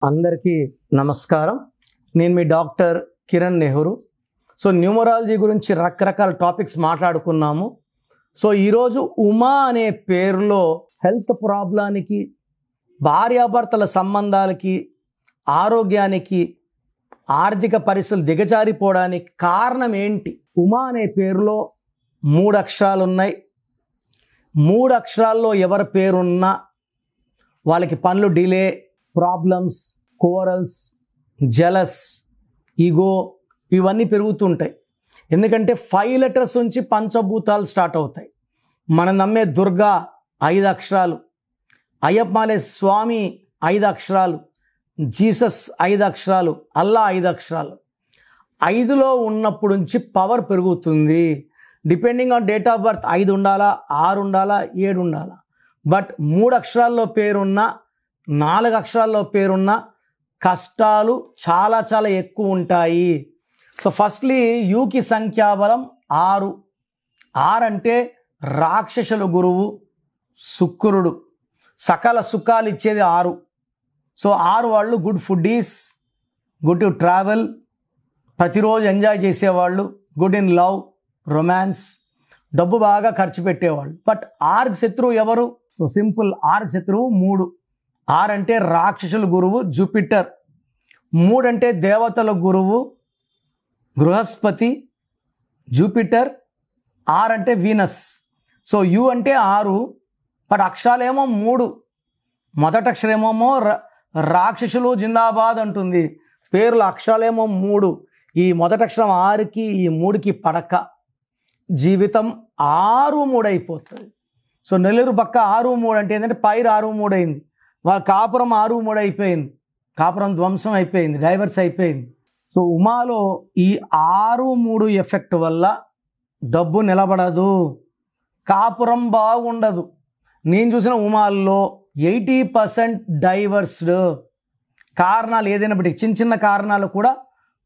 అందరికీ నమస్కారం. నేను మీ doctor Kiran Nehru. So numerology గురించి రకరకాల టాపిక్స్ మాట్లాడుకున్నాము. సో ఈరోజు ఉమా అనే పేరులో హెల్త్ ప్రాబ్లానికి, భార్యాభర్తల సంబంధాలకి, ఆరోగ్యానికి, ఆర్థిక పరిస్థితులు దిగజారిపోవడానికి కారణం ఏంటి? ఉమా అనే పేరులో 3 అక్షరాలు ఉన్నాయి. 3 అక్షరాల్లో ఎవరి పేరున్నా వాళ్ళకి పనులు delay, problems, corals, jealous, ego ఇవన్నీ పెరుగుతుంటాయి. ఎందుకంటే 5 లెటర్స్ నుంచి పంచభూతాలు స్టార్ట్ అవుతాయి. మనం నమ్మే దుర్గా 5 అక్షరాలు, అయ్యప్పమాలే స్వామి 5 అక్షరాలు, జీసస్ 5 అక్షరాలు, అల్లా 5 అక్షరాలు. 5లో ఉన్నప్పుడు నుంచి పవర్ పెరుగుతుంది. Depending on date of birth 5 ఉండాలా, 6 ఉండాలా, 7 ఉండాలా. బట్ 3 అక్షరాల్లో పేరున్న, 4 అక్షరాల్లో పేరున్న కష్టాలు చాలా చాలా ఎక్కువ ఉంటాయి. సో ఫస్ట్లీ యూకి సంఖ్యాబలం 6. 6 అంటే రాక్షసుల గురువు శుక్రుడు. సకల సుఖాలు ఇచ్చేది 6. సో 6 వాళ్ళు good foodies, good to travel, ప్రతిరోజు ఎంజాయ్ చేసేవాళ్ళు, గుడ్ ఇన్ లవ్, రొమాన్స్, డబ్బు బాగా ఖర్చు పెట్టేవాళ్ళు. బట్ 6కి శత్రువు ఎవరు? సో సింపుల్, 6కి శత్రువు 3. 6 అంటే రాక్షసుల గురువు జూపిటర్. 3 అంటే దేవతల గురువు బృహస్పతి, జూపిటర్. 6 అంటే వీనస్. సో యు అంటే 6, బట్ అక్షరాలేమో 3. మొదటి అక్షరమేమో రాక్షసులు జిందాబాద్ అంటుంది, పేర్లు అక్షరాలేమో 3. ఈ మొదటి అక్షరం 6కి, ఈ 3కి పడక జీవితం 6-3 అయిపోతుంది. సో నెల్లూరు పక్క 6-3 అంటే ఏంటంటే పైరు 6-3 అయింది. వాళ్ళ కాపురం 6-3 అయిపోయింది. కాపురం ధ్వంసం అయిపోయింది, డైవర్స్ అయిపోయింది. సో ఉమాలో ఈ 6-3 ఎఫెక్ట్ వల్ల డబ్బు నిలబడదు, కాపురం బాగుండదు. నేను చూసిన ఉమాల్లో 80% డైవర్స్డ్. కారణాలు ఏదైనా బట్టి, చిన్న చిన్న కారణాలు కూడా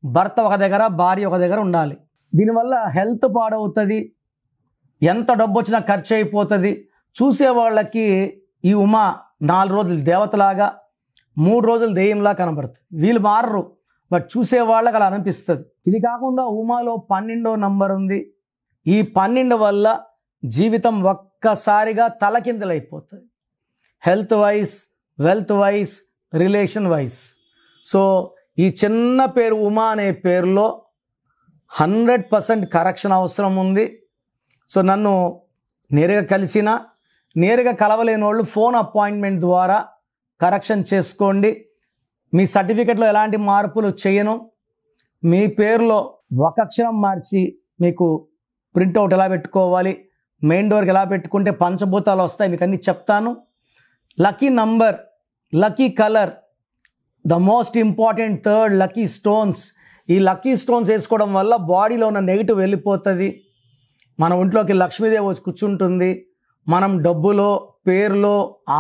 భర్త ఒక దగ్గర, భార్య ఒక దగ్గర ఉండాలి. దీనివల్ల హెల్త్ పాడవుతుంది, ఎంత డబ్బు వచ్చినా ఖర్చు అయిపోతుంది. చూసేవాళ్ళకి ఈ ఉమా 4 రోజులు దేవతలాగా, 3 రోజులు దెయ్యంలా కనబడుతుంది. వీళ్ళు మారరు, బట్ చూసేవాళ్ళకి అలా అనిపిస్తుంది. ఇది కాకుండా ఉమాలో 12వ నంబర్ ఉంది. ఈ 12 వల్ల జీవితం ఒక్కసారిగా తలకిందులైపోతుంది. Health wise, wealth wise, relation wise. So ఈ చిన్న పేరు ఉమా అనే పేరులో 100% కరెక్షన్ అవసరం ఉంది. సో నన్ను నేరుగా కలిసిన, నేరుగా కలవలేని వాళ్ళు ఫోన్ అపాయింట్మెంట్ ద్వారా కరెక్షన్ చేసుకోండి. మీ సర్టిఫికెట్లో ఎలాంటి మార్పులు చేయను. మీ పేరులో ఒక అక్షరం మార్చి మీకు ప్రింట్అవుట్ ఎలా పెట్టుకోవాలి, మెయిన్ డోర్కి ఎలా పెట్టుకుంటే పంచభూతాలు వస్తాయి, మీకు అన్నీ చెప్తాను. Lucky number, lucky colour, the most important third lucky stones. ఈ లక్కీ స్టోన్స్ వేసుకోవడం వల్ల బాడీలో ఉన్న నెగిటివ్ వెళ్ళిపోతుంది. మన ఒంట్లోకి లక్ష్మీదేవి వచ్చి కూర్చుంటుంది. మనం డబ్బులో, పేరులో,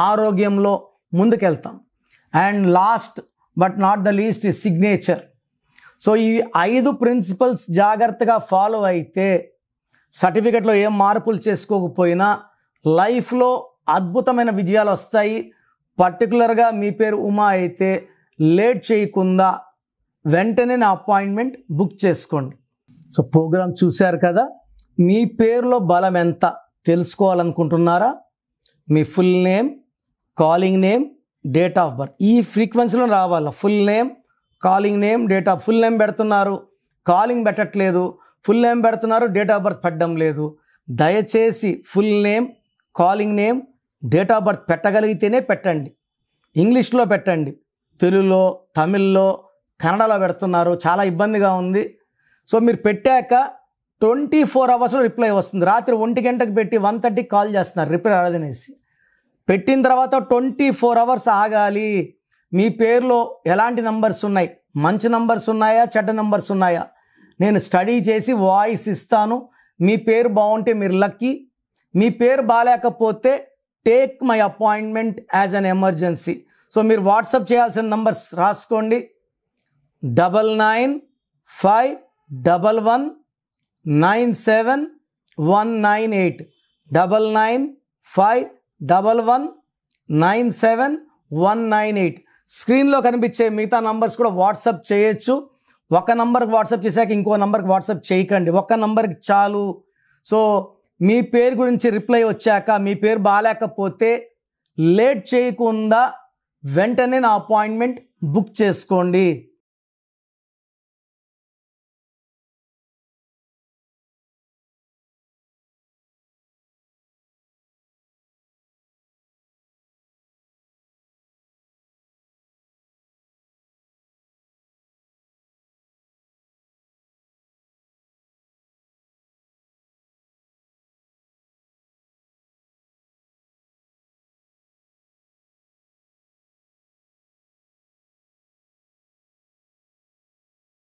ఆరోగ్యంలో ముందుకెళ్తాం. And last but not the least ఈ సిగ్నేచర్. సో ఈ 5 ప్రిన్సిపల్స్ జాగ్రత్తగా ఫాలో అయితే, సర్టిఫికెట్లో ఏం మార్పులు చేసుకోకపోయినా లైఫ్లో అద్భుతమైన విజయాలు వస్తాయి. పర్టికులర్గా మీ పేరు ఉమా అయితే లేట్ చేయకుండా వెంటనే నా అపాయింట్మెంట్ బుక్ చేసుకోండి. సో ప్రోగ్రామ్ చూశారు కదా. మీ పేరులో బలం ఎంత తెలుసుకోవాలనుకుంటున్నారా? మీ full name, calling name, date of birth ఈ ఫ్రీక్వెన్సీలో రావాలా. Full name, calling name, date of. Full name పెడుతున్నారు, కాలింగ్ పెట్టట్లేదు. ఫుల్ నేమ్ పెడుతున్నారు, డేట్ ఆఫ్ బర్త్ పెట్టడం లేదు. దయచేసి full name, calling name, date of birth పెట్టగలిగితేనే పెట్టండి. ఇంగ్లీష్లో పెట్టండి, తెలుగులో, తమిళ్లో, కన్నడలో పెడుతున్నారు, చాలా ఇబ్బందిగా ఉంది. సో మీరు పెట్టాక 24 అవర్స్లో రిప్లై వస్తుంది. రాత్రి 1 గంటకు పెట్టి 1:30కి కాల్ చేస్తున్నారు రిప్లై రాదనేసి. పెట్టిన తర్వాత 24 అవర్స్ ఆగాలి. మీ పేరులో ఎలాంటి నంబర్స్ ఉన్నాయి, మంచి నంబర్స్ ఉన్నాయా, చెడ్డ నంబర్స్ ఉన్నాయా, నేను స్టడీ చేసి వాయిస్ ఇస్తాను. మీ పేరు బాగుంటే మీరు లక్కీ, మీ పేరు బాగాలేకపోతే take my appointment as an emergency. So మీరు వాట్సాప్ చేయాల్సిన నంబర్స్ రాసుకోండి. 9951197198 9951197198. స్క్రీన్లో కనిపించే మిగతా నంబర్స్ కూడా వాట్సాప్ చేయొచ్చు. ఒక నంబర్కి వాట్సాప్ చేశాక ఇంకో నంబర్కి వాట్సాప్ చేయకండి, ఒక నంబర్కి చాలు. సో మీ పేరు గురించి రిప్లై వచ్చాక మీ పేరు బాగాలేకపోతే లేట్ చేయకుండా వెంటనే నా అపాయింట్మెంట్ బుక్ చేసుకోండి.